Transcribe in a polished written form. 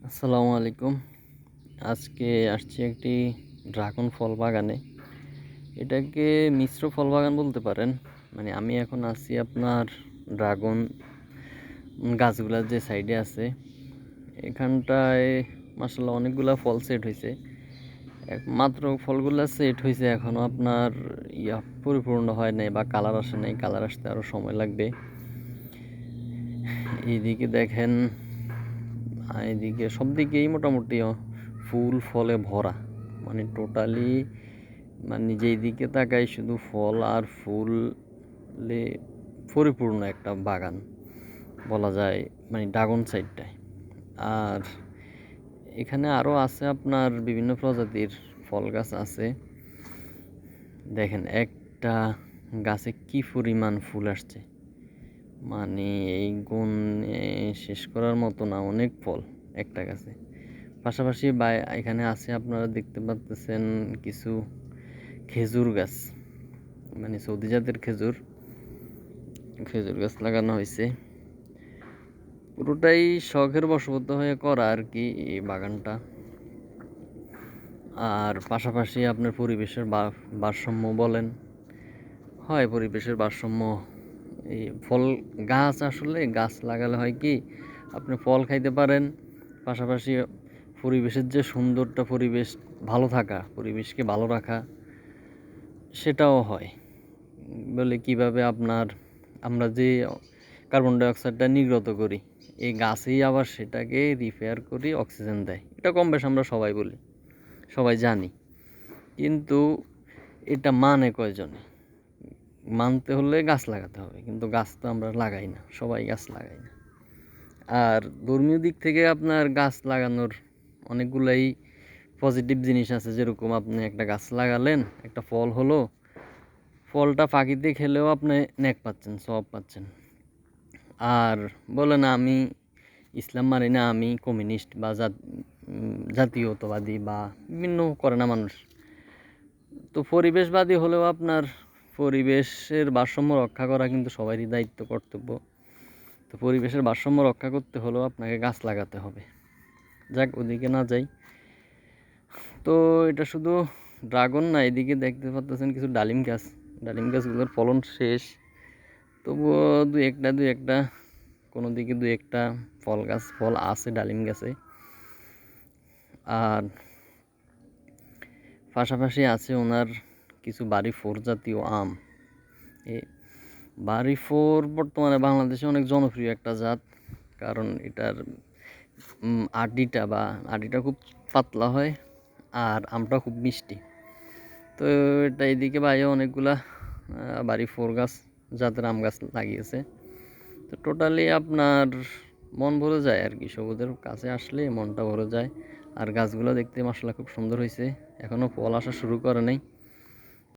আসসালামু আলাইকুম। আজকে আসছি একটি ড্রাগন ফল বাগানে। এটাকে মিশ্র ফল বাগান বলতে পারেন। মানে আমি এখন আছি আপনার ড্রাগন গাছগুলা যে সাইডে আছে এখানটায় মাশাআল্লাহ অনেকগুলা ফল সেট হয়েছে। মাত্র ফলগুলা সেট হয়েছে, এখনও আপনার পরিপূর্ণ হয় নাই বা কালার আসে নাই। কালার আসতে আরও সময় লাগবে। এইদিকে দেখেন, এদিকে সব দিকেই মোটামুটি ফুল ফলে ভরা। মানে টোটালি, মানে যেই দিকে তাকাই শুধু ফল আর ফুলে পরিপূর্ণ একটা বাগান বলা যায়, মানে ড্রাগন সাইডটায়। আর এখানে আরও আছে আপনার বিভিন্ন প্রজাতির ফল গাছ আছে। দেখেন একটা গাছে কি পরিমাণ ফুল আসছে, মানে এই গুণ শেষ করার মতো না, অনেক ফল একটা গাছে। পাশাপাশি এখানে আছে, আপনারা দেখতে পাচ্ছেন কিছু খেজুর গাছ, মানে সৌদি জাতের খেজুর গাছ লাগানো হয়েছে। পুরোটাই শখের বশবর্তী হয়ে করা আর কি এই বাগানটা। আর পাশাপাশি আপনার পরিবেশের ভারসাম্য বলেন, হয় পরিবেশের ভারসাম্য। এই ফল গাছ, আসলে গাছ লাগালে হয় কি, আপনি ফল খাইতে পারেন, পাশাপাশি পরিবেশের যে সুন্দরটা, পরিবেশ ভালো থাকা, পরিবেশকে ভালো রাখা, সেটাও হয়। বলে কিভাবে আমরা যে কার্বন ডাইঅক্সাইডটা নির্গত করি, এই গাছেই আবার সেটাকে রিপেয়ার করে অক্সিজেন দেয়। এটা কম বেশ আমরা সবাই বলি, সবাই জানি, কিন্তু এটা মানে কয়জনে? মানতে হলে গাছ লাগাতে হবে, কিন্তু গাছ তো আমরা লাগাই না, সবাই গাছ লাগাই না। আর ধর্মীয় দিক থেকে আপনার গাছ লাগানোর অনেকগুলাই পজিটিভ জিনিস আছে। যেরকম আপনি একটা গাছ লাগালেন, একটা ফল হলো, ফলটা ফাঁকিতে খেলেও আপনি নেক পাচ্ছেন, সওয়াব পাচ্ছেন। আর বলে না আমি ইসলাম মানি না, আমি কমিউনিস্ট বা জাতীয়তাবাদী বা বিভিন্ন করে না মানুষ। তো পরিবেশবাদী হলেও আপনার পরিবেশের ভারসাম্য রক্ষা করা কিন্তু সবারই দায়িত্ব, কর্তব্য। তো পরিবেশের ভারসাম্য রক্ষা করতে হলেও আপনাকে গাছ লাগাতে হবে। যাক, ওদিকে না যাই। তো এটা শুধু ড্রাগন না, এদিকে দেখতে পাচ্ছেন কিছু ডালিম গাছ। ডালিম গাছগুলোর ফলন শেষ, তবুও দুই একটা কোনো দিকে দুই একটা ফল আছে ডালিম গাছে। আর পাশাপাশি আছে ওনার কিছু বাড়ি ফোর জাতীয় আম। এই বাড়ি ফোর বর্তমানে বাংলাদেশে অনেক জনপ্রিয় একটা জাত, কারণ এটার আটিটা খুব পাতলা হয় আর আমটা খুব মিষ্টি। তো এটা এদিকে বাইরে অনেকগুলা বাড়ি ফোর গাছ জাতের আম গাছ লাগিয়েছে। তো টোটালি আপনার মন ভরে যায় আর কি, সবুজের কাছে আসলে মনটা ভরে যায়। আর গাছগুলো দেখতে মাশাআল্লাহ খুব সুন্দর হয়েছে, এখনও ফল আসা শুরু করে নাই।